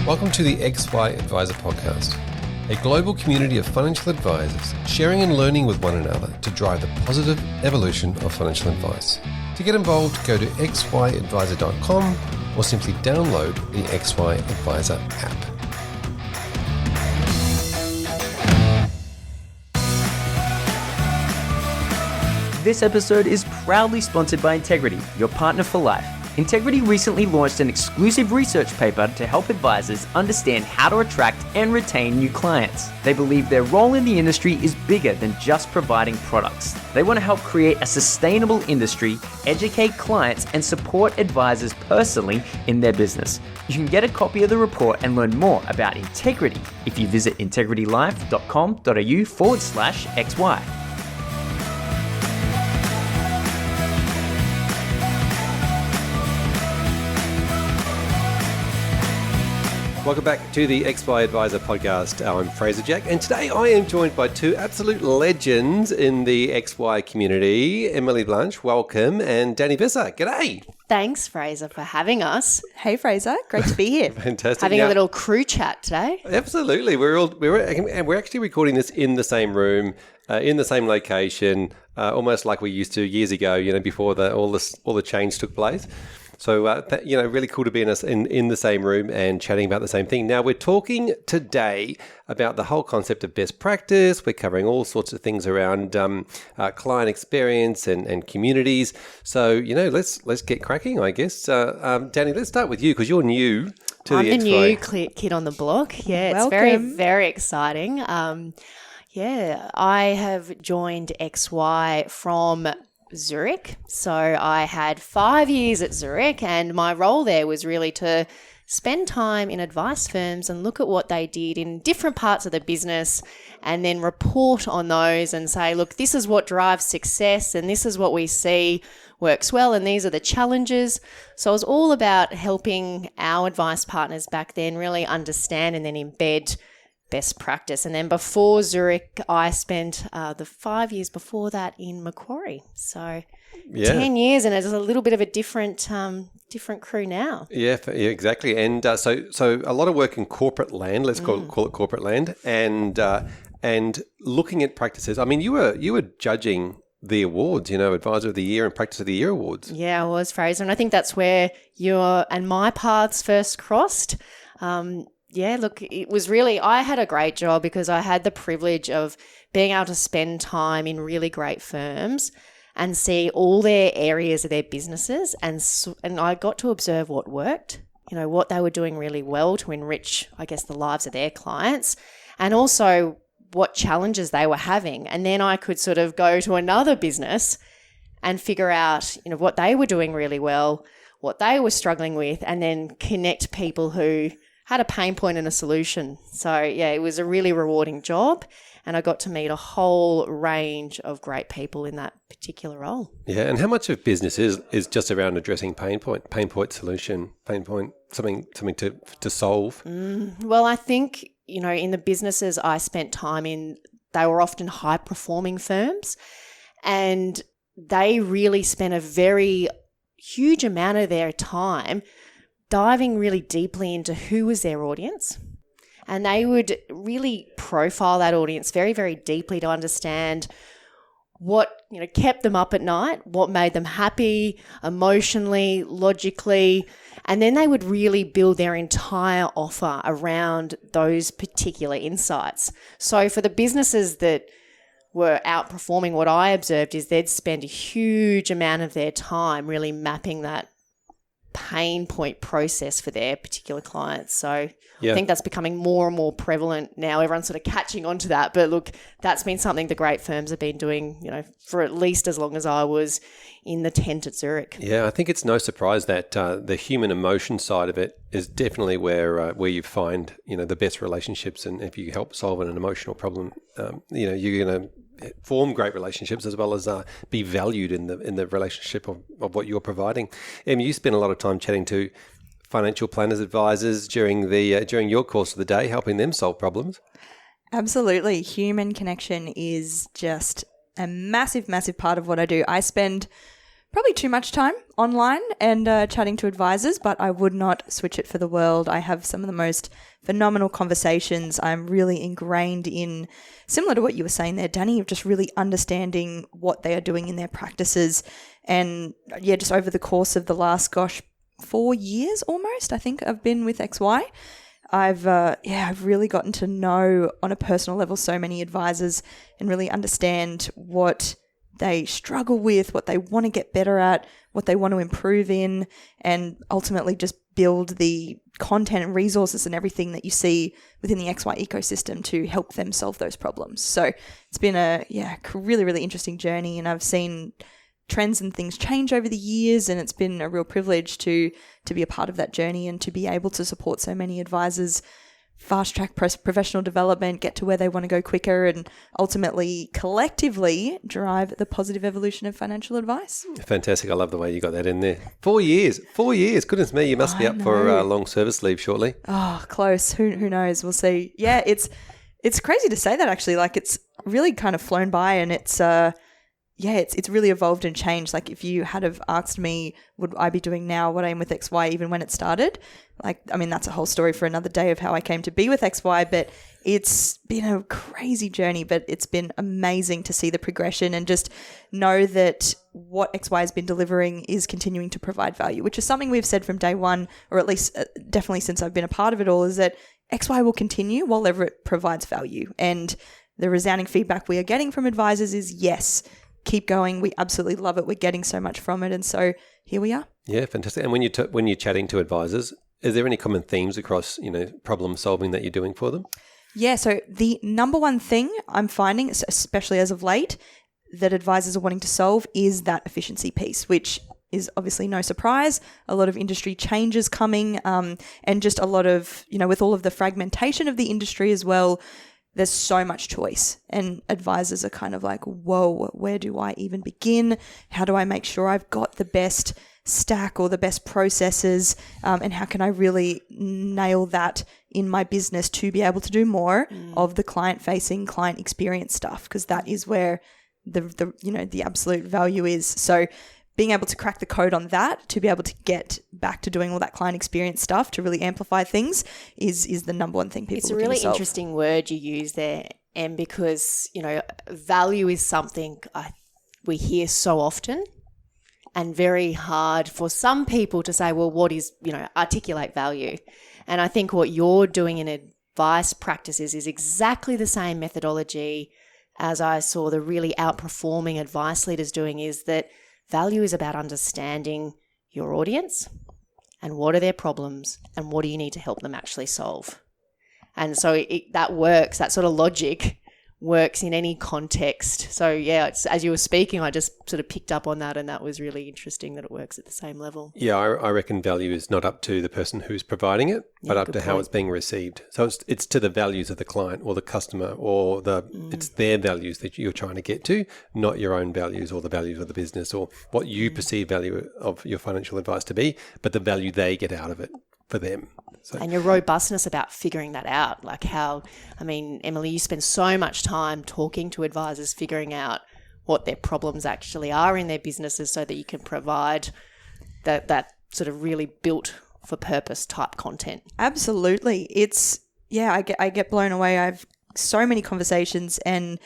Welcome to the XY Advisor Podcast, a global community of financial advisors sharing and learning with one another to drive the positive evolution of financial advice. To get involved, go to xyadvisor.com or simply download the XY Advisor app. This episode is proudly sponsored by Integrity, your partner for life. Integrity recently launched an exclusive research paper to help advisors understand how to attract and retain new clients. They believe their role in the industry is bigger than just providing products. They want to help create a sustainable industry, educate clients, and support advisors personally in their business. You can get a copy of the report and learn more about Integrity if you visit integritylife.com.au/XY. Welcome back to the XY Advisor Podcast. I'm Fraser Jack, and today I am joined by two absolute legends in the XY community. Emily Blanch, welcome, and Danni Visser, g'day. Thanks, Fraser, for having us. Hey, Fraser. Great to be here. Fantastic. Having a little crew chat today. Absolutely. We're actually recording this in the same room, in the same location, almost like we used to years ago, before all the change took place. So, really cool to be in the same room and chatting about the same thing. Now, we're talking today about the whole concept of best practice. We're covering all sorts of things around client experience and communities. So, let's get cracking, I guess. Danni, let's start with you because you're new to I'm the the XY. new kid on the block. Yeah, Welcome. it's very, very exciting. I have joined XY from Zurich. So I had 5 years at Zurich, and my role there was really to spend time in advice firms and look at what they did in different parts of the business and then report on those and say, look, this is what drives success and this is what we see works well and these are the challenges. So it was all about helping our advice partners back then really understand and then embed best practice. And then before Zurich, I spent the 5 years before that in Macquarie. So 10 years, and it's a little bit of a different crew now. Yeah, exactly. And so a lot of work in corporate land. Let's call it corporate land, and looking at practices. I mean, you were judging the awards, Advisor of the Year and Practice of the Year awards. Yeah, I was, Fraser, and I think that's where your and my paths first crossed. It was really, I had a great job because I had the privilege of being able to spend time in really great firms and see all their areas of their businesses. And I got to observe what worked, what they were doing really well to enrich, I guess, the lives of their clients, and also what challenges they were having. And then I could sort of go to another business and figure out, what they were doing really well, what they were struggling with, and then connect people who had a pain point and a solution. So, it was a really rewarding job, and I got to meet a whole range of great people in that particular role. Yeah, and how much of business is just around addressing pain point solution, something to solve? Well, I think, in the businesses I spent time in, they were often high-performing firms, and they really spent a very huge amount of their time diving really deeply into who was their audience. And they would really profile that audience very, very deeply to understand what, kept them up at night, what made them happy, emotionally, logically. And then they would really build their entire offer around those particular insights. So for the businesses that were outperforming, what I observed is they'd spend a huge amount of their time really mapping that pain point process for their particular clients. So I think that's becoming more and more prevalent now. Everyone's sort of catching on to that. But look, that's been something the great firms have been doing, for at least as long as I was in the tent at Zurich. Yeah, I think it's no surprise that the human emotion side of it is definitely where you find, the best relationships. And if you help solve an emotional problem, you're going to form great relationships as well as be valued in the relationship of what you're providing. You spend a lot of time chatting to financial planners, advisors during your course of the day, helping them solve problems. Absolutely. Human connection is just a massive, massive part of what I do. I spend probably too much time online and chatting to advisors, but I would not switch it for the world. I have some of the most phenomenal conversations. I'm really ingrained in, similar to what you were saying there, Danny, of just really understanding what they are doing in their practices. And yeah, just over the course of the last, 4 years almost, I think I've been with XY. I've really gotten to know on a personal level so many advisors and really understand what they struggle with, what they want to get better at, what they want to improve in, and ultimately just build the content and resources and everything that you see within the XY ecosystem to help them solve those problems. So it's been a really, really interesting journey, and I've seen trends and things change over the years, and it's been a real privilege to be a part of that journey and to be able to support so many advisors fast track professional development, get to where they want to go quicker, and ultimately collectively drive the positive evolution of financial advice. Fantastic. I love the way you got that in there. 4 years. Goodness me, you must be up for long service leave shortly. Oh, close. Who knows? We'll see. Yeah, it's crazy to say that actually. Like, it's really kind of flown by, and it's really evolved and changed. Like, if you had have asked me, would I be doing now what I am with XY even when it started? Like, I mean, that's a whole story for another day of how I came to be with XY, but it's been a crazy journey, but it's been amazing to see the progression and just know that what XY has been delivering is continuing to provide value, which is something we've said from day one, or at least definitely since I've been a part of it all, is that XY will continue while ever it provides value. And the resounding feedback we are getting from advisors is yes, keep going. We absolutely love it. We're getting so much from it. And so here we are. Yeah, fantastic. And when you're chatting to advisors, is there any common themes across, problem solving that you're doing for them? Yeah. So the number one thing I'm finding, especially as of late, that advisors are wanting to solve is that efficiency piece, which is obviously no surprise. A lot of industry changes coming, and just a lot of, with all of the fragmentation of the industry as well, there's so much choice, and advisors are kind of like, whoa, where do I even begin? How do I make sure I've got the best stack or the best processes? And how can I really nail that in my business to be able to do more of the client-facing, client experience stuff? Because that is where the absolute value is. So being able to crack the code on that, to be able to get back to doing all that client experience stuff, to really amplify things is the number one thing people It's a really interesting word you use there, Em, because, value is something we hear so often, and very hard for some people to say, well, what is, articulate value. And I think what you're doing in advice practices is exactly the same methodology as I saw the really outperforming advice leaders doing, is that value is about understanding your audience and what are their problems and what do you need to help them actually solve. And so that works, that sort of logic works in any context. So yeah, as you were speaking, I just sort of picked up on that, and that was really interesting that it works at the same level. Yeah, I reckon value is not up to the person who's providing it, but up to how it's being received. So it's to the values of the client or the customer, or it's their values that you're trying to get to, not your own values or the values of the business or what you perceive value of your financial advice to be, but the value they get out of it for them. So. And your robustness about figuring that out, like Emily, you spend so much time talking to advisors, figuring out what their problems actually are in their businesses so that you can provide that sort of really built for purpose type content. Absolutely. I get blown away. I have so many conversations and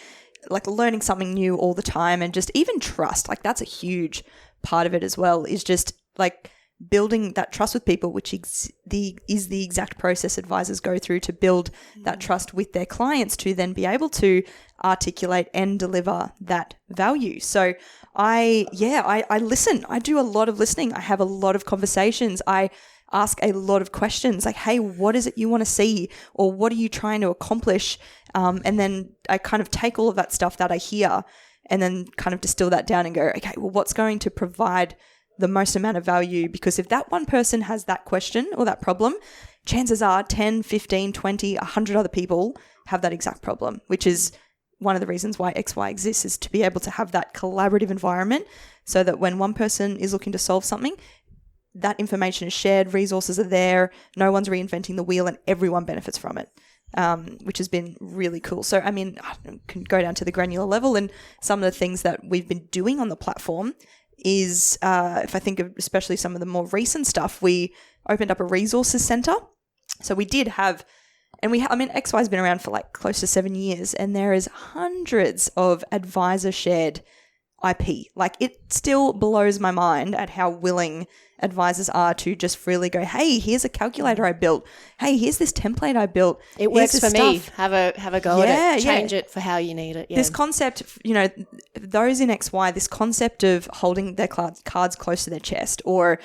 like learning something new all the time, and just even trust, like that's a huge part of it as well, is just like building that trust with people, which is the exact process advisors go through to build that trust with their clients to then be able to articulate and deliver that value. So I listen. I do a lot of listening. I have a lot of conversations. I ask a lot of questions like, hey, what is it you want to see? Or what are you trying to accomplish? And then I kind of take all of that stuff that I hear and then kind of distill that down and go, okay, well, what's going to provide the most amount of value? Because if that one person has that question or that problem, chances are 10, 15, 20, 100 other people have that exact problem, which is one of the reasons why XY exists, is to be able to have that collaborative environment so that when one person is looking to solve something, that information is shared, resources are there, no one's reinventing the wheel, and everyone benefits from it, which has been really cool. So, I mean, I can go down to the granular level, and some of the things that we've been doing on the platform is, if I think of especially some of the more recent stuff, we opened up a resources center. So we did have, and XY has been around for like close to 7 years, and there is hundreds of advisor shared IP. Like, it still blows my mind at how willing advisors are to just freely go, hey, here's a calculator I built. Hey, here's this template I built. It works for me. Have a go at it. Change it for how you need it. Yeah. This concept, those in XY, this concept of holding their cards close to their chest or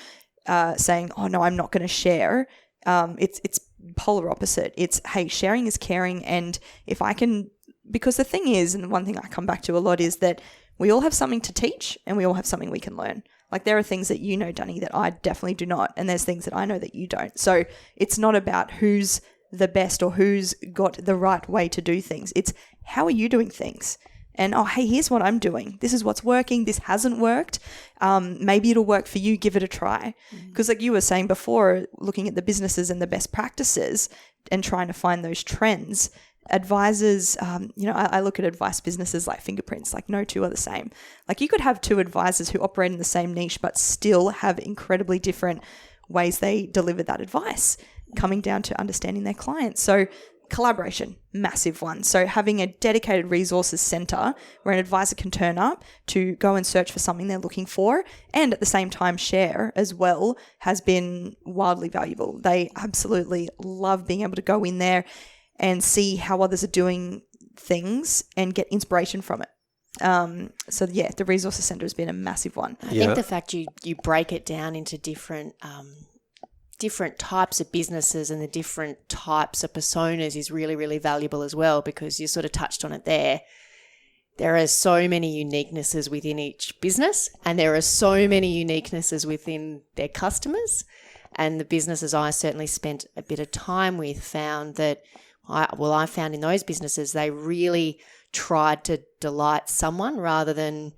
saying, oh, no, I'm not going to share. It's polar opposite. It's, hey, sharing is caring. And if I can, because the thing is, and one thing I come back to a lot is that we all have something to teach and we all have something we can learn. Like, there are things that you know, Danni, that I definitely do not. And there's things that I know that you don't. So it's not about who's the best or who's got the right way to do things. It's how are you doing things? And, oh, hey, here's what I'm doing. This is what's working. This hasn't worked. Maybe it'll work for you. Give it a try. Because like you were saying before, looking at the businesses and the best practices and trying to find those trends, advisors, I look at advice businesses like Fingerprints, like no two are the same. Like, you could have two advisors who operate in the same niche but still have incredibly different ways they deliver that advice, coming down to understanding their clients. So collaboration, massive one. So having a dedicated resources center where an advisor can turn up to go and search for something they're looking for and at the same time share as well has been wildly valuable. They absolutely love being able to go in there and see how others are doing things and get inspiration from it. The resources center has been a massive one. I think the fact you break it down into different types of businesses and the different types of personas is really, really valuable as well, because you sort of touched on it there. There are so many uniquenesses within each business, and there are so many uniquenesses within their customers. And the businesses I certainly spent a bit of time with found that I found in those businesses, they really tried to delight someone rather than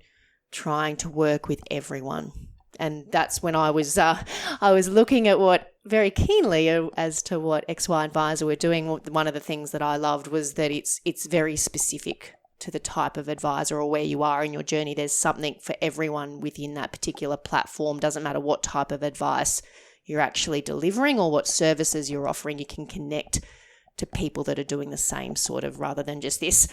trying to work with everyone. And that's when I was looking at what very keenly as to what XY Advisor were doing. One of the things that I loved was that it's very specific to the type of advisor or where you are in your journey. There's something for everyone within that particular platform. Doesn't matter what type of advice you're actually delivering or what services you're offering. You can connect to people that are doing the same sort of, rather than just this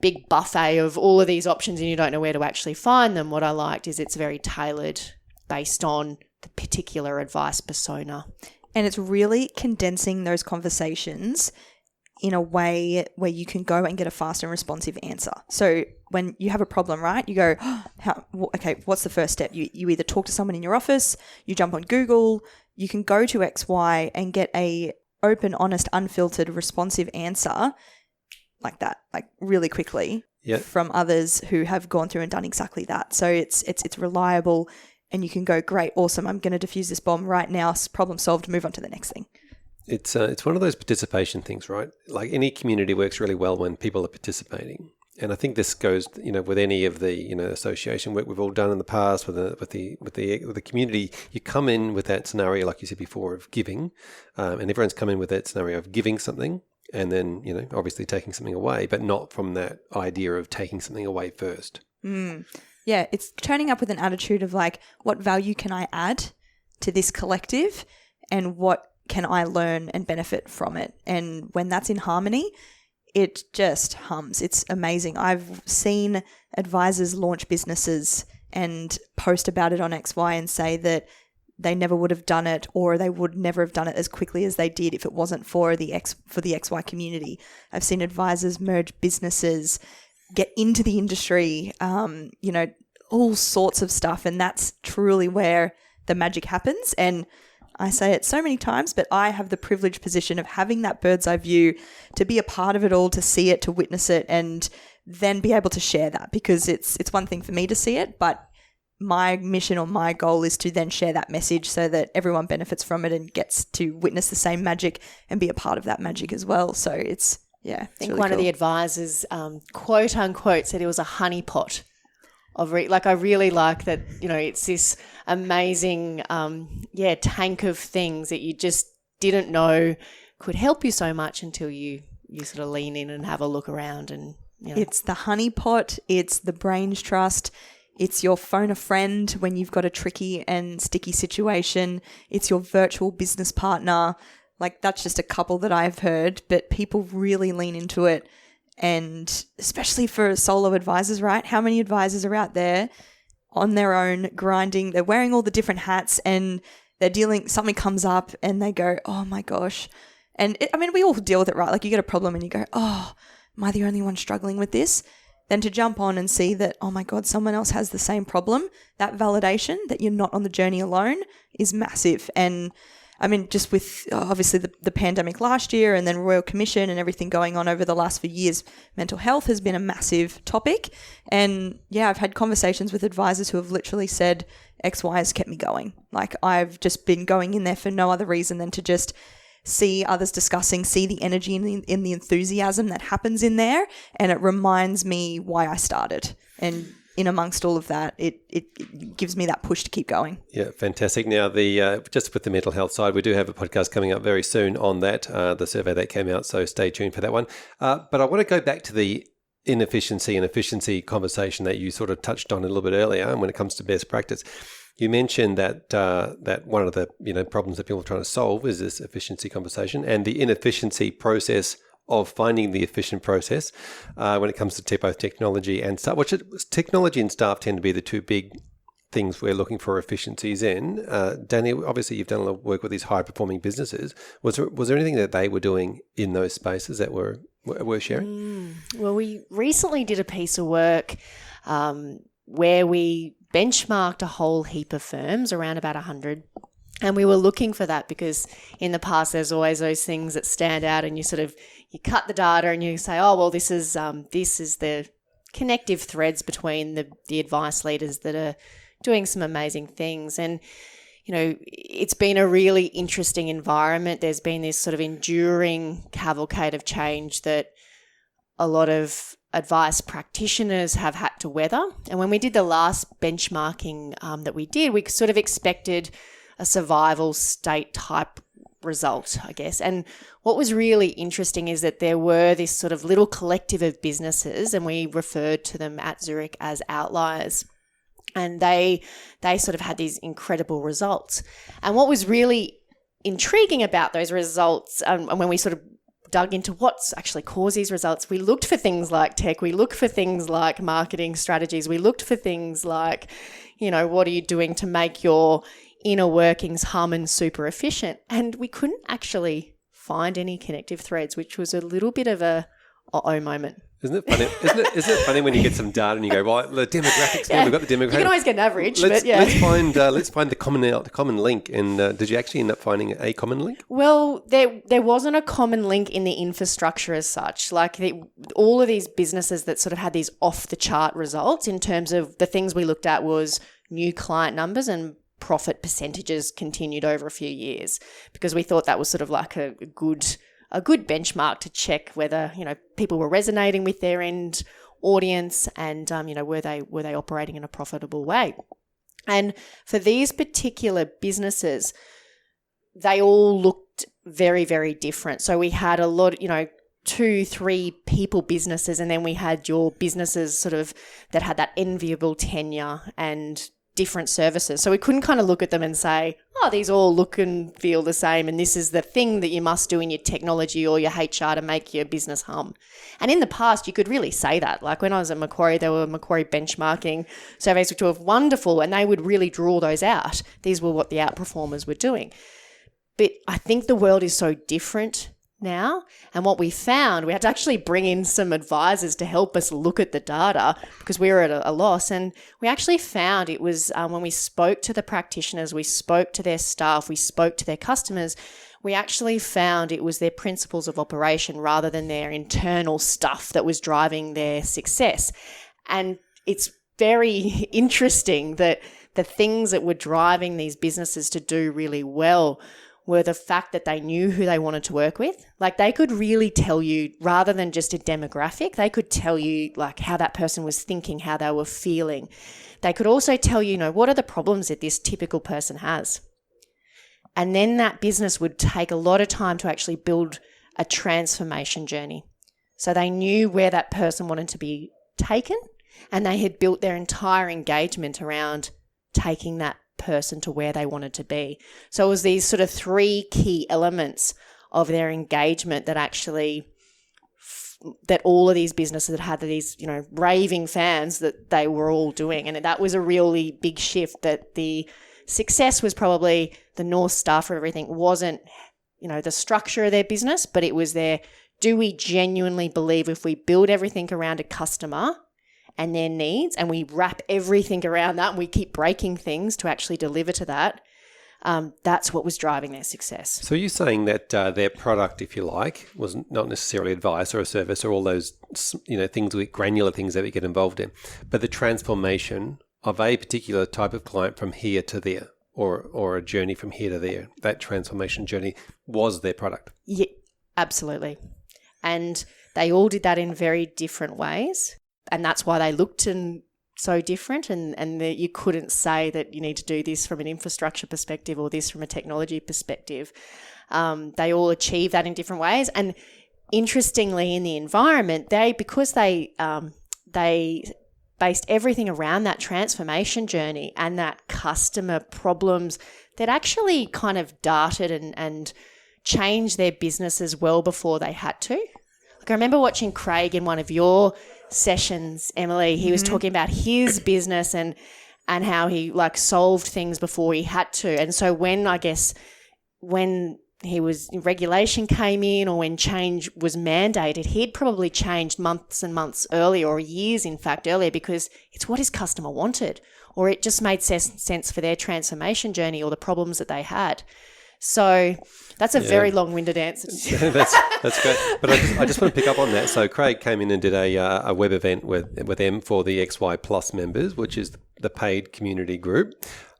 big buffet of all of these options and you don't know where to actually find them. What I liked is it's very tailored based on the particular advice persona. And it's really condensing those conversations in a way where you can go and get a fast and responsive answer. So when you have a problem, right, you go, what's the first step? You either talk to someone in your office, you jump on Google, you can go to XY and get a open, honest, unfiltered, responsive answer like that, like really quickly from others who have gone through and done exactly that. So it's reliable, and you can go, great, awesome, I'm going to diffuse this bomb right now, problem solved, move on to the next thing. It's one of those participation things, right? Like, any community works really well when people are participating. And I think this goes, with any of the, association work we've all done in the past with the community. You come in with that scenario, like you said before, of giving, and everyone's come in with that scenario of giving something, and then obviously taking something away, but not from that idea of taking something away first. Yeah, it's turning up with an attitude of like, what value can I add to this collective, and what can I learn and benefit from it? And when that's in harmony, it just hums. It's amazing. I've seen advisors launch businesses and post about it on XY and say that they never would have done it, or they would never have done it as quickly as they did if it wasn't for the XY community. I've seen advisors merge businesses, get into the industry, all sorts of stuff. And that's truly where the magic happens. And I say it so many times, but I have the privileged position of having that bird's eye view to be a part of it all, to see it, to witness it, and then be able to share that, because it's one thing for me to see it, but my mission or my goal is to then share that message so that everyone benefits from it and gets to witness the same magic and be a part of that magic as well. So it's, I think really one of the advisors, quote unquote, said it was a honeypot of I really like that, it's this amazing, tank of things that you just didn't know could help you so much until you sort of lean in and have a look around. And it's the honeypot, it's the brains trust, It's your phone a friend when you've got a tricky and sticky situation. It's your virtual business partner. Like, that's just a couple that I've heard, but people really lean into it. And especially for solo advisors, right? How many advisors are out there on their own grinding? They're wearing all the different hats and they're dealing, something comes up and they go, oh my gosh. And we all deal with it, right? Like, you get a problem and you go, oh, am I the only one struggling with this? Then to jump on and see that, oh my God, someone else has the same problem, that validation that you're not on the journey alone is massive. And just with obviously the pandemic last year and then Royal Commission and everything going on over the last few years, mental health has been a massive topic. And yeah, I've had conversations with advisors who have literally said X, Y has kept me going. Like, I've just been going in there for no other reason than to just see others discussing, see the energy in the enthusiasm that happens in there. And it reminds me why I started. And in amongst all of that, it gives me that push to keep going. Yeah, fantastic. Now, just with the mental health side, we do have a podcast coming up very soon on that, the survey that came out, so stay tuned for that one. But I want to go back to the inefficiency and efficiency conversation that you sort of touched on a little bit earlier. And when it comes to best practice, you mentioned that one of the problems that people are trying to solve is this efficiency conversation and the inefficiency process of finding the efficient process when it comes to both technology and staff. Technology and staff tend to be the two big things we're looking for efficiencies in. Danny, obviously you've done a lot of work with these high-performing businesses. Was there anything that they were doing in those spaces that were sharing? Well, we recently did a piece of work where we benchmarked a whole heap of firms, around about 100. And we were looking for that because in the past there's always those things that stand out and you cut the data and you say, oh, well, this is the connective threads between the advice leaders that are doing some amazing things. And, it's been a really interesting environment. There's been this sort of enduring cavalcade of change that a lot of advice practitioners have had to weather. And when we did the last benchmarking that we did, we sort of expected a survival state type result, I guess. And what was really interesting is that there were this sort of little collective of businesses, and we referred to them at Zurich as outliers. And they sort of had these incredible results. And what was really intriguing about those results, and when we sort of dug into what's actually caused these results, we looked for things like tech, we looked for things like marketing strategies, we looked for things like, what are you doing to make your inner workings hum and super efficient? And we couldn't actually find any connective threads, which was a little bit of a uh-oh moment. Isn't it funny? Isn't it funny when you get some data and you go, right, the demographics, we've got the demographics. You can always get an average, let's find the common link. And did you actually end up finding a common link? Well, there wasn't a common link in the infrastructure as such. Like all of these businesses that sort of had these off the chart results in terms of the things we looked at was new client numbers and profit percentages continued over a few years, because we thought that was sort of like a good benchmark to check whether, people were resonating with their end audience and, were they operating in a profitable way. And for these particular businesses, they all looked very, very different. So we had a lot, 2-3 people businesses, and then we had your businesses sort of that had that enviable tenure and different services. So we couldn't kind of look at them and say, oh, these all look and feel the same and this is the thing that you must do in your technology or your HR to make your business hum. And in the past, you could really say that. Like when I was at Macquarie, there were Macquarie benchmarking surveys which were wonderful and they would really draw those out. These were what the outperformers were doing. But I think the world is so different now. And what we found, we had to actually bring in some advisors to help us look at the data because we were at a loss. And we actually found it was when we spoke to the practitioners, we spoke to their staff, we spoke to their customers, we actually found it was their principles of operation rather than their internal stuff that was driving their success. And it's very interesting that the things that were driving these businesses to do really well were the fact that they knew who they wanted to work with. Like they could really tell you, rather than just a demographic, they could tell you like how that person was thinking, how they were feeling. They could also tell you, what are the problems that this typical person has? And then that business would take a lot of time to actually build a transformation journey. So they knew where that person wanted to be taken And they had built their entire engagement around taking that person to where they wanted to be. So it was these sort of 3 key elements of their engagement that actually that all of these businesses had these, raving fans that they were all doing. And that was a really big shift, that the success was probably the North Star for everything. It wasn't, the structure of their business, but it was do we genuinely believe if we build everything around a customer and their needs and we wrap everything around that and we keep breaking things to actually deliver to that, that's what was driving their success. So you're saying that their product, if you like, was not necessarily advice or a service or all those, things, granular things that we get involved in, but the transformation of a particular type of client from here to there, or a journey from here to there, that transformation journey was their product. Yeah, absolutely. And they all did that in very different ways. And that's why they looked so different, and you couldn't say that you need to do this from an infrastructure perspective or this from a technology perspective. They all achieve that in different ways. And interestingly, in the environment, because they based everything around that transformation journey and that customer problems that actually kind of darted and changed their businesses well before they had to. Like I remember watching Craig in one of your sessions, Emily. He was talking about his business and how he solved things before he had to. And so when regulation came in or when change was mandated, he'd probably changed months and months earlier, or years in fact earlier, because it's what his customer wanted, or it just made sense for their transformation journey or the problems that they had. So that's a very long-winded answer. That's great. But I just want to pick up on that. So Craig came in and did a web event with them for the XY Plus members, which is the paid community group.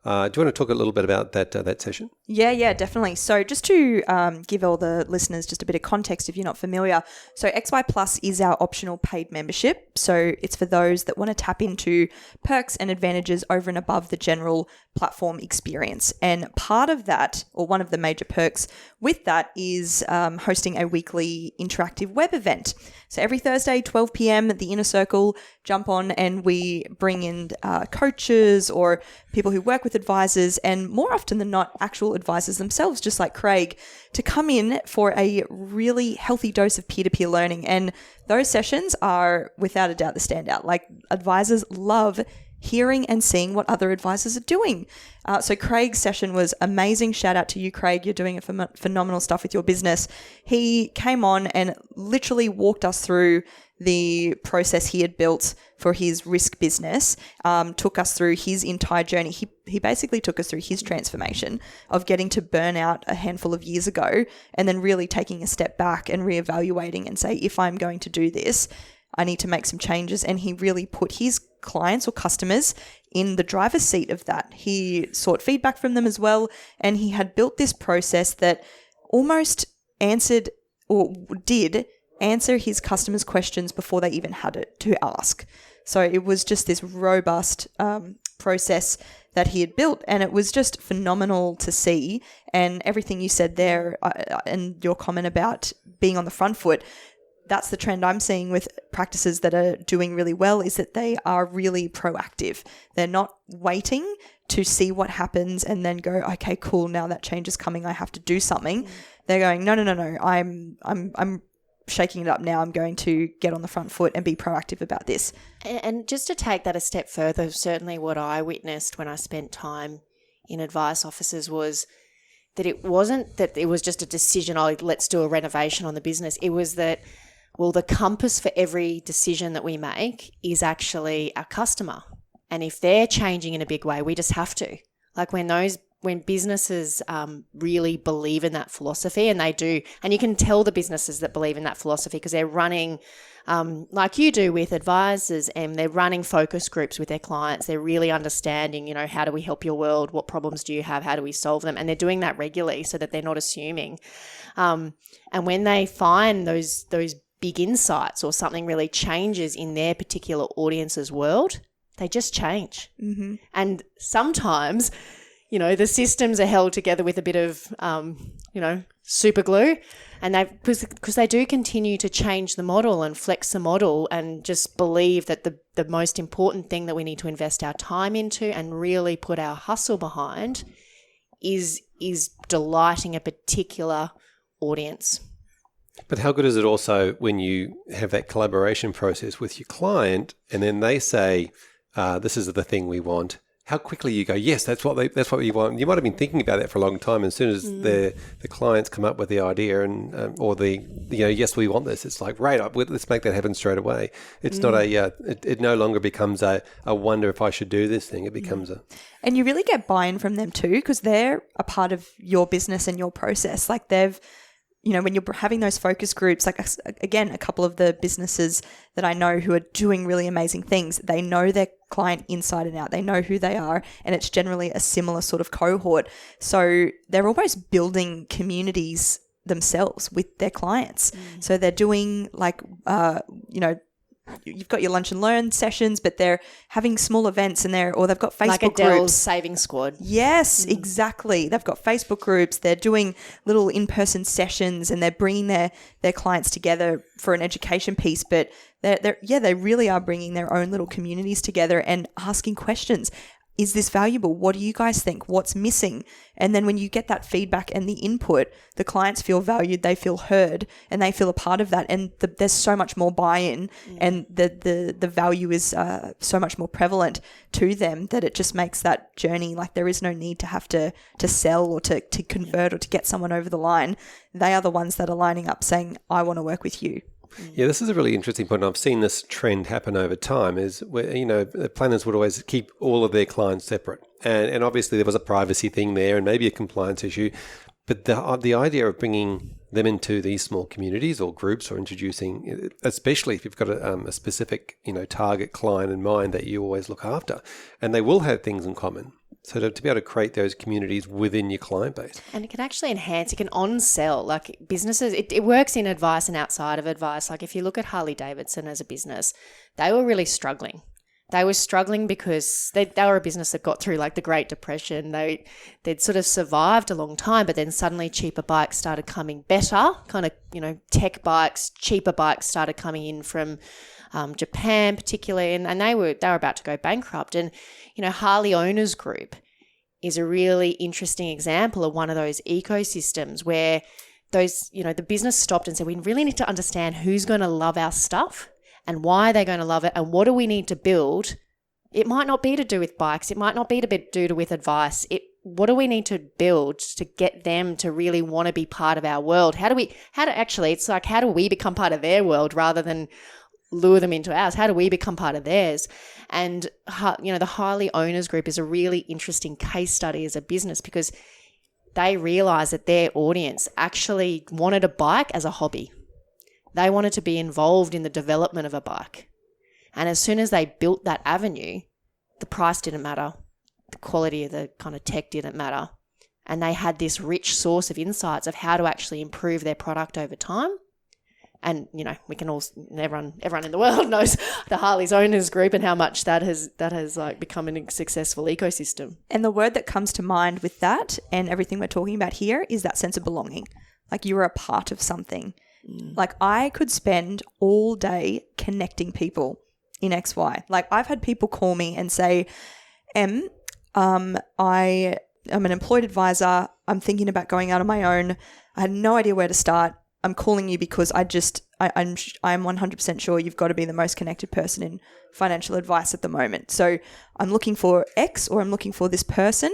Do you want to talk a little bit about that session? Yeah, definitely. So just to give all the listeners just a bit of context if you're not familiar. So XY Plus is our optional paid membership. So it's for those that want to tap into perks and advantages over and above the general platform experience. And part of that, or one of the major perks with that, is hosting a weekly interactive web event. So every Thursday, 12 p.m, the Inner Circle jump on and we bring in coaches or people who work with advisors, and more often than not, actual advisors themselves, just like Craig, to come in for a really healthy dose of peer-to-peer learning. And those sessions are without a doubt the standout. Like, advisors love hearing and seeing what other advisors are doing. So Craig's session was amazing. Shout out to you, Craig. You're doing phenomenal stuff with your business. He came on and literally walked us through the process he had built for his risk business, took us through his entire journey. He basically took us through his transformation of getting to burnout a handful of years ago and then really taking a step back and reevaluating and say, if I'm going to do this, I need to make some changes. And he really put his clients or customers in the driver's seat of that. He sought feedback from them as well. And he had built this process that almost answered or did answer his customers' questions before they even had it to ask. So it was just this robust process that he had built, and it was just phenomenal to see. And everything you said there and your comment about being on the front foot, that's the trend I'm seeing with practices that are doing really well, is that they are really proactive. They're not waiting to see what happens and then go, okay, cool, now that change is coming, I have to do something. They're going, no, I'm shaking it up now. I'm going to get on the front foot and be proactive about this. And just to take that a step further, certainly what I witnessed when I spent time in advice offices was that it wasn't that it was just a decision, let's do a renovation on the business. It was that, well, the compass for every decision that we make is actually our customer. And if they're changing in a big way, we just have to. Like when businesses really believe in that philosophy, and they do, and you can tell the businesses that believe in that philosophy because they're running, like you do with advisors, and they're running focus groups with their clients. They're really understanding, how do we help your world? What problems do you have? How do we solve them? And they're doing that regularly so that they're not assuming. And when they find those big insights or something really changes in their particular audience's world, they just change. Mm-hmm. And sometimes, the systems are held together with a bit of, super glue. And because they do continue to change the model and flex the model, and just believe that the most important thing that we need to invest our time into and really put our hustle behind is delighting a particular audience. But how good is it also when you have that collaboration process with your client and then they say, this is the thing we want, how quickly you go, yes, that's what we want. You might have been thinking about that for a long time. And as soon as the clients come up with the idea and yes, we want this. It's like, right, let's make that happen straight away. It's not it no longer becomes a wonder if I should do this thing. It becomes And you really get buy-in from them too, because they're a part of your business and your process. Like they've, when you're having those focus groups, like again, a couple of the businesses that I know who are doing really amazing things, they know their client inside and out. They know who they are, and it's generally a similar sort of cohort. So they're almost building communities themselves with their clients. So they're doing you've got your lunch and learn sessions, but they're having small events and they've got Facebook like Adele's groups. Saving Squad. Yes, exactly. They've got Facebook groups. They're doing little in-person sessions and they're bringing their clients together for an education piece. But they really are bringing their own little communities together and asking questions. Is this valuable? What do you guys think? What's missing? And then when you get that feedback and the input, the clients feel valued, they feel heard, and they feel a part of that. And there's so much more buy-in, and the value is so much more prevalent to them that it just makes that journey, like there is no need to have to sell or to convert or to get someone over the line. They are the ones that are lining up saying, I want to work with you. Yeah, this is a really interesting point. I've seen this trend happen over time is where, the planners would always keep all of their clients separate. And obviously there was a privacy thing there and maybe a compliance issue. But the idea of bringing them into these small communities or groups or introducing, especially if you've got a specific, target client in mind that you always look after, and they will have things in common. So to be able to create those communities within your client base. And it can actually enhance, it can on-sell. Like businesses, it works in advice and outside of advice. Like if you look at Harley Davidson as a business, they were really struggling. They were struggling because they were a business that got through like the Great Depression. They'd sort of survived a long time, but then suddenly cheaper bikes started coming better, kind of, tech bikes, cheaper bikes started coming in from Japan particularly, and they were about to go bankrupt. And Harley Owners Group is a really interesting example of one of those ecosystems where the business stopped and said, we really need to understand who's going to love our stuff and why they're going to love it and what do we need to build. It might not be to do with bikes. It might not be to do with advice. What do we need to build to get them to really want to be part of our world? How do we become part of their world rather than lure them into ours? How do we become part of theirs? And, the Harley Owners Group is a really interesting case study as a business because they realised that their audience actually wanted a bike as a hobby. They wanted to be involved in the development of a bike. And as soon as they built that avenue, the price didn't matter. The quality of the kind of tech didn't matter. And they had this rich source of insights of how to actually improve their product over time. And, we can all, everyone in the world knows the Harley's Owners Group and how much that has like become a successful ecosystem. And the word that comes to mind with that and everything we're talking about here is that sense of belonging. Like you're a part of something. Like I could spend all day connecting people in XY. Like I've had people call me and say, I am an employed advisor. I'm thinking about going out on my own. I had no idea where to start. I'm calling you because I'm 100% sure you've got to be the most connected person in financial advice at the moment. So I'm looking for X or I'm looking for this person.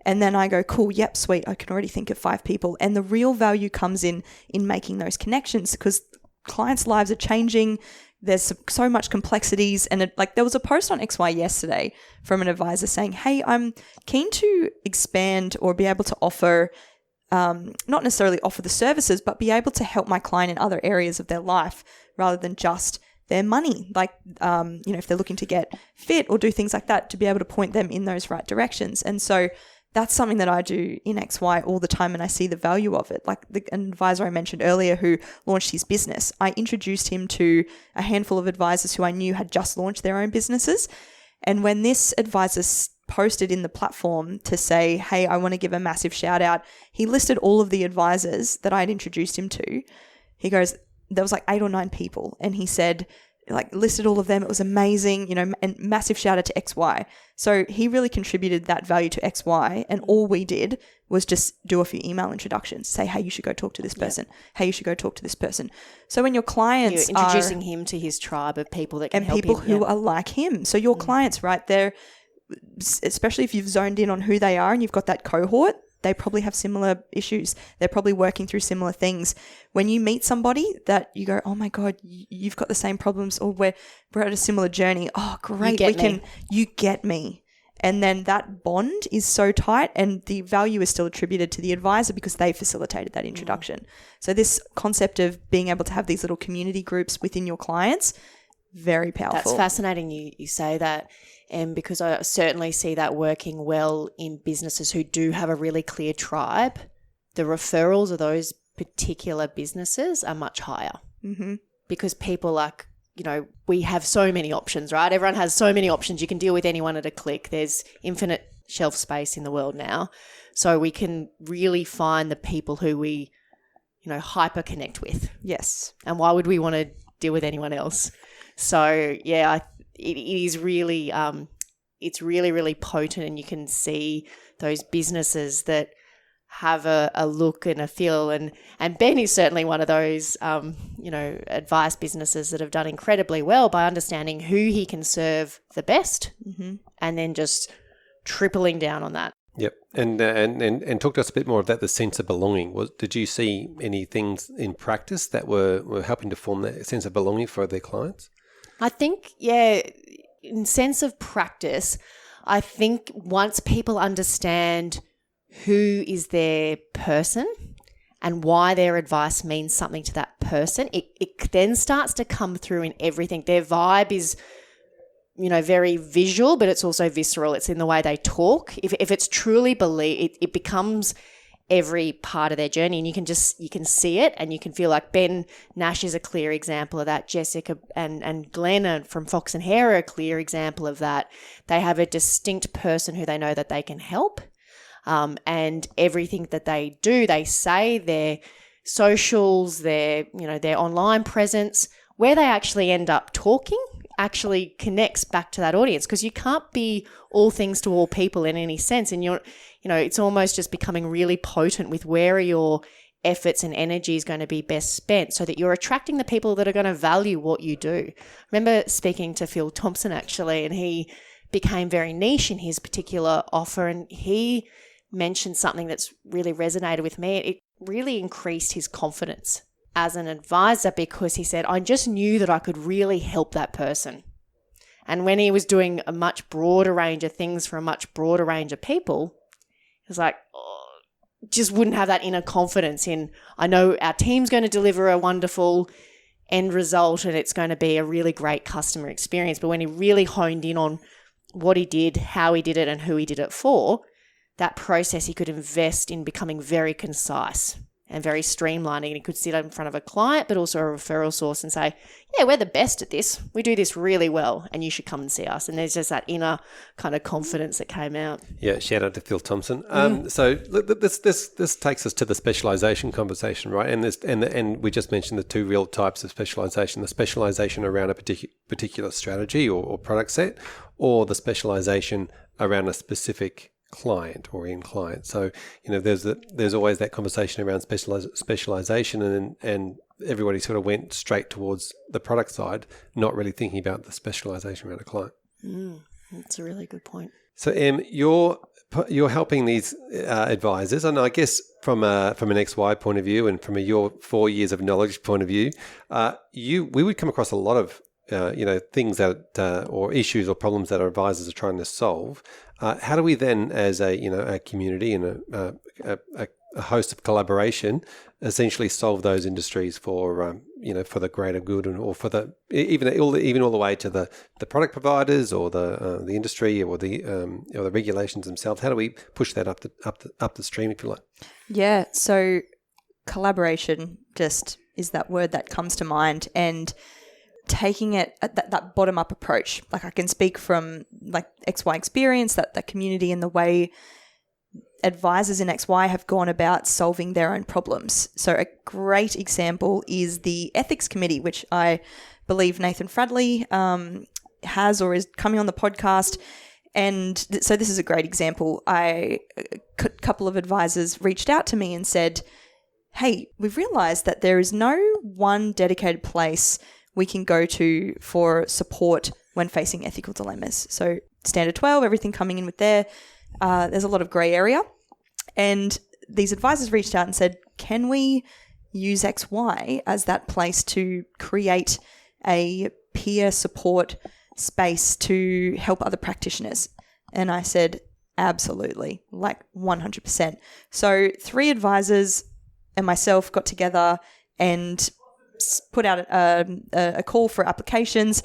And then I go, cool, yep, sweet. I can already think of 5 people. And the real value comes in making those connections because clients' lives are changing. There's so much complexities. And there was a post on XY yesterday from an advisor saying, hey, I'm keen to expand or be able to offer not necessarily offer the services, but be able to help my client in other areas of their life rather than just their money. Like, if they're looking to get fit or do things like that, to be able to point them in those right directions. And so that's something that I do in XY all the time, and I see the value of it. Like an advisor I mentioned earlier who launched his business, I introduced him to a handful of advisors who I knew had just launched their own businesses. And when this advisor posted in the platform to say, hey, I want to give a massive shout out. He listed all of the advisors that I'd introduced him to. He goes, there was like 8 or 9 people. And he said, like, listed all of them. It was amazing, you know, and massive shout out to XY. So he really contributed that value to XY. And all we did was just do a few email introductions. Say, hey, you should go talk to this person. Hey, you should go talk to this person. So when your clients You're introducing him to his tribe of people that can help him. And people who are like him. So your clients, right, they're, especially if you've zoned in on who they are and you've got that cohort, they probably have similar issues. They're probably working through similar things. When you meet somebody that you go, oh my God, you've got the same problems, or we're at a similar journey. Oh, great. You get me. And then that bond is so tight, and the value is still attributed to the advisor because they facilitated that introduction. So this concept of being able to have these little community groups within your clients, very powerful. That's fascinating you say that. And because I certainly see that working well in businesses who do have a really clear tribe, the referrals of those particular businesses are much higher. Mm-hmm. Because people like, you know, we have so many options, right? Everyone has so many options. You can deal with anyone at a click. There's infinite shelf space in the world now. So we can really find the people who we, you know, hyper connect with. Yes. And why would we want to deal with anyone else? So, yeah, it is really, it's really, really potent, and you can see those businesses that have a look and a feel. And Ben is certainly one of those, you know, advice businesses that have done incredibly well by understanding who he can serve the best, and then just tripling down on that. Yep. And talk to us a bit more about the sense of belonging. Did you see any things in practice that were helping to form that sense of belonging for their clients? I think, yeah, in sense of practice, I think once people understand who is their person and why their advice means something to that person, it then starts to come through in everything. Their vibe is, you know, very visual, but it's also visceral. It's in the way they talk. If it's truly believed, it becomes every part of their journey, and you can see it, and you can feel like Ben Nash is a clear example of that. Jessica and Glenn from Fox and Hare are a clear example of that. They have a distinct person who they know that they can help, and everything that they do, they say, their socials, their online presence, where they actually end up talking actually connects back to that audience, because you can't be all things to all people in any sense, and it's almost just becoming really potent with where are your efforts and energy is going to be best spent, so that you're attracting the people that are going to value what you do. I remember speaking to Phil Thompson actually, and he became very niche in his particular offer, and he mentioned something that's really resonated with me. It really increased his confidence as an advisor, because he said, I just knew that I could really help that person. And when he was doing a much broader range of things for a much broader range of people, it was like, just wouldn't have that inner confidence in, I know our team's going to deliver a wonderful end result and it's going to be a really great customer experience. But when he really honed in on what he did, how he did it, and who he did it for, that process he could invest in becoming very concise and very streamlining. And he could sit in front of a client, but also a referral source, and say, yeah, we're the best at this. We do this really well, and you should come and see us. And there's just that inner kind of confidence that came out. Yeah, shout out to Phil Thompson. So this takes us to the specialisation conversation, right? And we just mentioned the two real types of specialisation: the specialisation around a particular strategy or product set, or the specialisation around a specific client or end client. So, there's always that conversation around specialization, and everybody sort of went straight towards the product side, not really thinking about the specialization around a client. That's a really good point. So, Em, you're helping these advisors, and I guess from an XY point of view, and from your 4 years of knowledge point of view, we would come across a lot of things that or issues or problems that our advisors are trying to solve. How do we then, as a community and a host of collaboration, essentially solve those industries for for the greater good, or for the even all the way to the product providers, or the industry, or the regulations themselves? How do we push that up the stream, if you like? Yeah. So collaboration just is that word that comes to mind, and taking it at that bottom up approach. Like I can speak from like XY experience, that community and the way advisors in XY have gone about solving their own problems. So a great example is the ethics committee, which I believe Nathan Fradley has or is coming on the podcast. And so this is a great example. A couple of advisors reached out to me and said, hey, we've realized that there is no one dedicated place we can go to for support when facing ethical dilemmas. So standard 12, everything coming in with there's a lot of grey area. And these advisors reached out and said, can we use XY as that place to create a peer support space to help other practitioners? And I said, absolutely, like 100%. So 3 advisors and myself got together and put out a call for applications,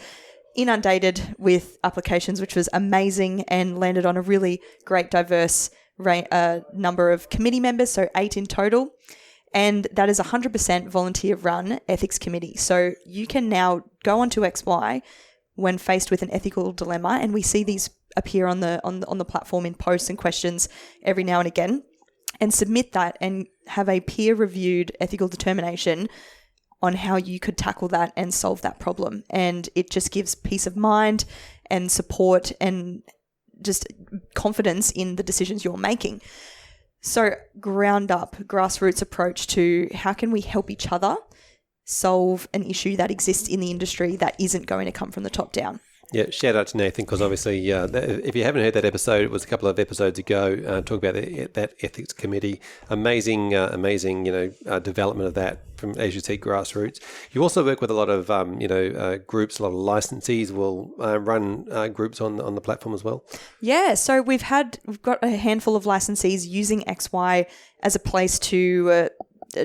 inundated with applications, which was amazing, and landed on a really great diverse number of committee members, so 8 in total. And that is 100% volunteer run ethics committee. So you can now go onto XY when faced with an ethical dilemma, and we see these appear on the platform in posts and questions every now and again, and submit that and have a peer-reviewed ethical determination on how you could tackle that and solve that problem. And it just gives peace of mind and support and just confidence in the decisions you're making. So ground up, grassroots approach to how can we help each other solve an issue that exists in the industry that isn't going to come from the top down. Yeah, shout out to Nathan, because obviously, if you haven't heard that episode, it was a couple of episodes ago. Talk about that ethics committee, amazing, development of that from, as you see, grassroots. You also work with a lot of, groups. A lot of licensees will run groups on the platform as well. Yeah, so we've got a handful of licensees using XY as a place to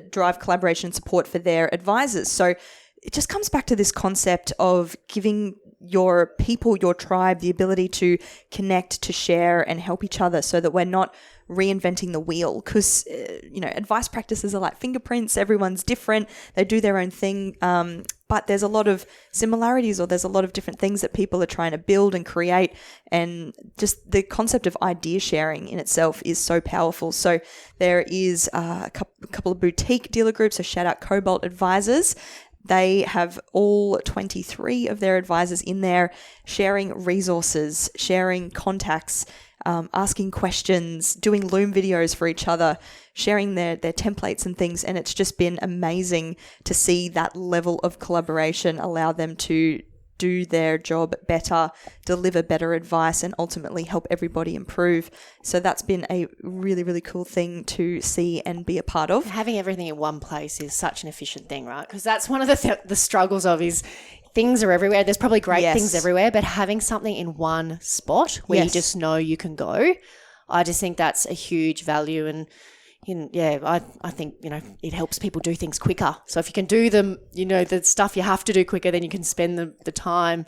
drive collaboration and support for their advisors. So it just comes back to this concept of giving your people, your tribe, the ability to connect, to share and help each other so that we're not reinventing the wheel. Because, advice practices are like fingerprints. Everyone's different. They do their own thing. But there's a lot of similarities, or there's a lot of different things that people are trying to build and create. And just the concept of idea sharing in itself is so powerful. So there is a couple of boutique dealer groups. So shout out Cobalt Advisors. They have all 23 of their advisors in there sharing resources, sharing contacts, asking questions, doing Loom videos for each other, sharing their templates and things. And it's just been amazing to see that level of collaboration allow them to do their job better, deliver better advice, and ultimately help everybody improve. So that's been a really, really cool thing to see and be a part of. Having everything in one place is such an efficient thing, right? Because that's one of the struggles of is things are everywhere. There's probably great things everywhere, but having something in one spot where you just know you can go, I just think that's a huge value. And I think, it helps people do things quicker. So if you can do them, the stuff you have to do quicker, then you can spend the time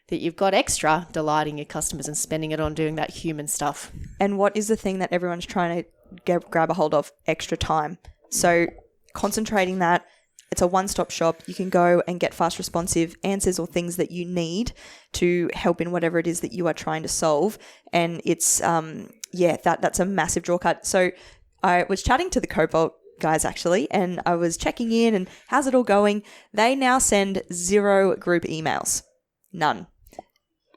that you've got extra delighting your customers and spending it on doing that human stuff. And what is the thing that everyone's trying to grab a hold of? Extra time. So concentrating that, it's a one-stop shop. You can go and get fast responsive answers or things that you need to help in whatever it is that you are trying to solve. And it's, that's a massive draw cut. So I was chatting to the Cobalt guys actually, and I was checking in and how's it all going? They now send 0 group emails. None.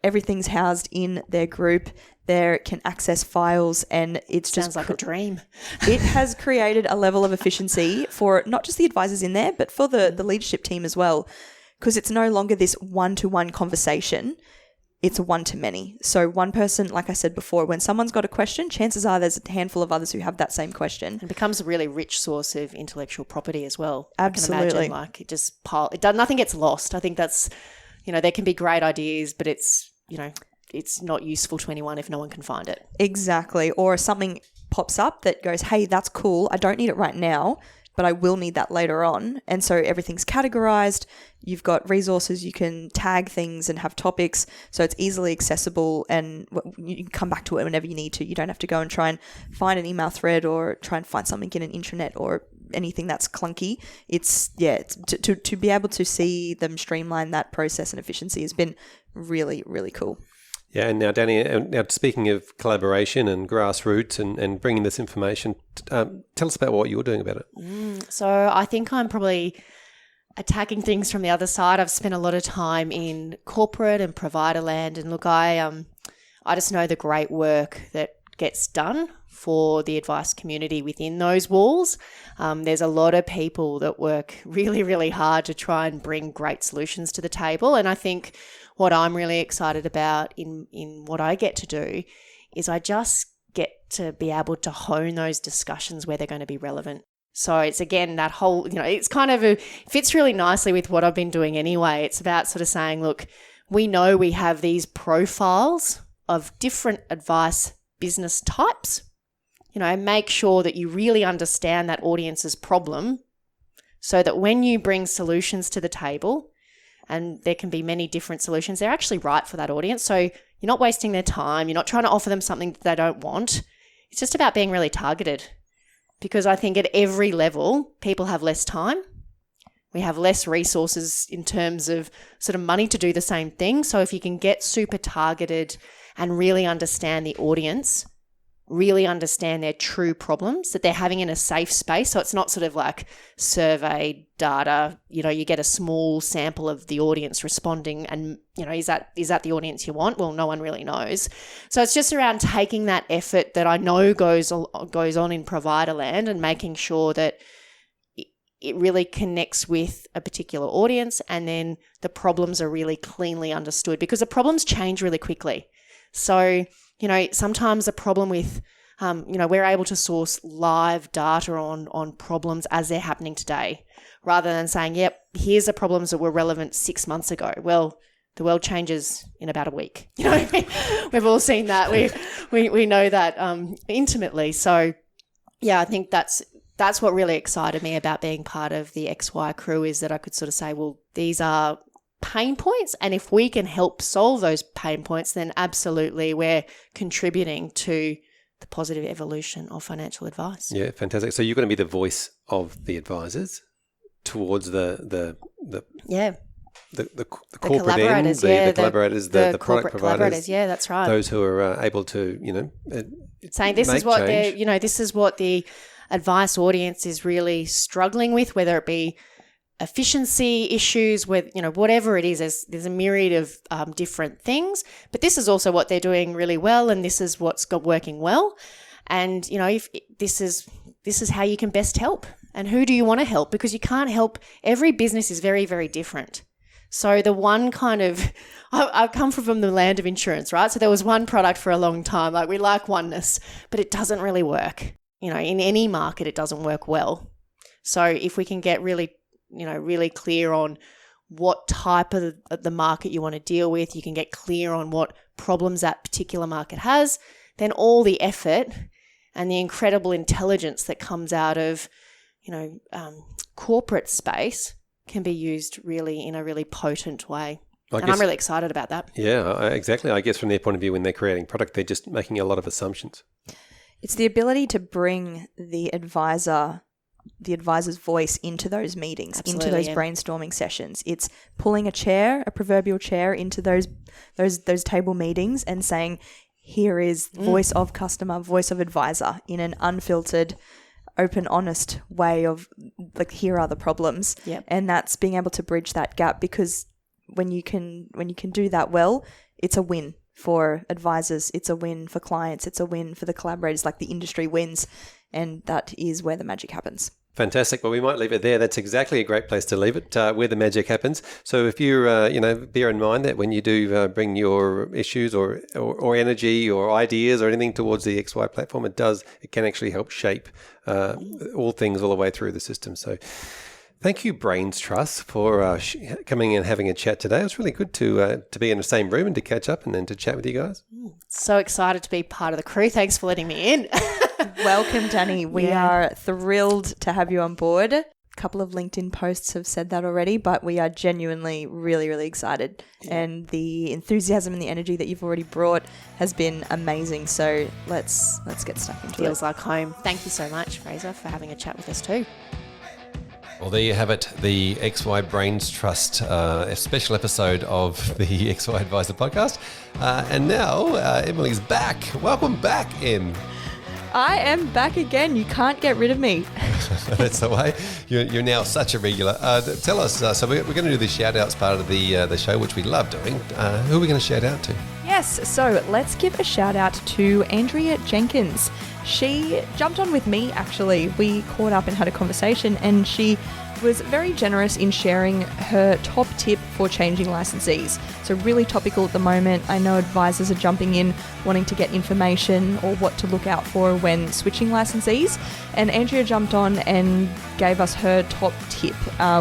Everything's housed in their group. They can access files, and it's sounds like a dream. It has created a level of efficiency for not just the advisors in there, but for the leadership team as well, because it's no longer this one-to-one conversation. It's a one-to-many. So one person, like I said before, when someone's got a question, chances are there's a handful of others who have that same question. It becomes a really rich source of intellectual property as well. Absolutely. I can imagine, it just nothing gets lost. I think that's, there can be great ideas, but it's, it's not useful to anyone if no one can find it. Exactly. Or something pops up that goes, hey, that's cool. I don't need it right now, but I will need that later on. And so everything's categorized. You've got resources, you can tag things and have topics, so it's easily accessible, and you can come back to it whenever you need to. You don't have to go and try and find an email thread or try and find something in an intranet or anything that's clunky. It's to be able to see them streamline that process and efficiency has been really, really cool. Yeah, and now, Danni, now speaking of collaboration and grassroots and bringing this information, tell us about what you're doing about it. So I think I'm probably attacking things from the other side. I've spent a lot of time in corporate and provider land, and look, I just know the great work that gets done for the advice community within those walls. There's a lot of people that work really, really hard to try and bring great solutions to the table, and I think what I'm really excited about in what I get to do is I just get to be able to hone those discussions where they're going to be relevant. So it's, again, that whole, it's kind of fits really nicely with what I've been doing anyway. It's about sort of saying, look, we know we have these profiles of different advice business types, make sure that you really understand that audience's problem so that when you bring solutions to the table, and there can be many different solutions, they're actually right for that audience. So you're not wasting their time. You're not trying to offer them something that they don't want. It's just about being really targeted, because I think at every level, people have less time. We have less resources in terms of sort of money to do the same thing. So if you can get super targeted and really understand the audience, really understand their true problems that they're having in a safe space. So it's not sort of like survey data, you get a small sample of the audience responding and, is that the audience you want? Well, no one really knows. So it's just around taking that effort that I know goes on in provider land and making sure that it really connects with a particular audience, and then the problems are really cleanly understood, because the problems change really quickly. So sometimes the problem with, we're able to source live data on problems as they're happening today, rather than saying, yep, here's the problems that were relevant 6 months ago. Well, the world changes in about a week. We've all seen that. We know that intimately. So, yeah, I think that's what really excited me about being part of the XY crew, is that I could sort of say, well, these are pain points, and if we can help solve those pain points, then absolutely we're contributing to the positive evolution of financial advice. Yeah, fantastic. So you're going to be the voice of the advisors towards the corporate end, the collaborators, the product providers. Yeah, that's right. Those who are able to, saying this is what this is what the advice audience is really struggling with, whether it be efficiency issues, with whatever it is. There's a myriad of different things, but this is also what they're doing really well, and this is what's working well. And if this is how you can best help, and who do you want to help, because you can't help. Every business is very, very different. So the one kind of, I've come from the land of insurance, right? So there was one product for a long time, like we like oneness, but it doesn't really work. In any market, it doesn't work well. So if we can get really clear on what type of the market you want to deal with, you can get clear on what problems that particular market has, then all the effort and the incredible intelligence that comes out of, corporate space can be used really in a really potent way. And I'm really excited about that. Yeah, exactly. I guess from their point of view, when they're creating product, they're just making a lot of assumptions. It's the ability to bring the advisor's voice into those meetings, into those brainstorming sessions. It's pulling a proverbial chair into those table meetings and saying, here is voice of customer, voice of advisor, in an unfiltered, open, honest way of, like, here are the problems. Yep. And that's being able to bridge that gap, because when you can do that well, it's a win for advisors, it's a win for clients, it's a win for the collaborators, like the industry wins, and that is where the magic happens. Fantastic. Well, we might leave it there. That's exactly a great place to leave it, where the magic happens. So if you, bear in mind that when you do bring your issues or energy or ideas or anything towards the XY platform, it can actually help shape all things all the way through the system. So thank you, Brains Trust, for coming and having a chat today. It was really good to be in the same room and to catch up and then to chat with you guys. So excited to be part of the crew. Thanks for letting me in. Welcome, Danni. We are thrilled to have you on board. couple of LinkedIn posts have said that already, but we are genuinely really, really excited. And the enthusiasm and the energy that you've already brought has been amazing. So let's get stuck into it. Feels like home. Thank you so much, Fraser, for having a chat with us too. Well, there you have it, the XY Brains Trust, a special episode of the XY Advisor podcast. And now Emily's back. Welcome back, Em. I am back again. You can't get rid of me. That's the way. You're now such a regular. Tell us, so we're going to do the shout-outs part of the show, which we love doing. Who are we going to shout out to? Yes, so let's give a shout out to Andrea Jenkins. She jumped on with me, actually. We caught up and had a conversation, and she was very generous in sharing her top tip for changing licensees. So really topical at the moment. I know advisors are jumping in wanting to get information or what to look out for when switching licensees. And Andrea jumped on and gave us her top tip,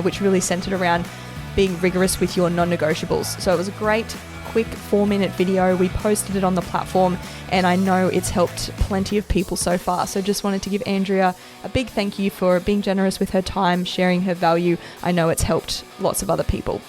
which really centered around being rigorous with your non-negotiables. So it was a great quick 4-minute video. We posted it on the platform, and I know it's helped plenty of people so far. So just wanted to give Andrea a big thank you for being generous with her time, sharing her value. I know it's helped lots of other people.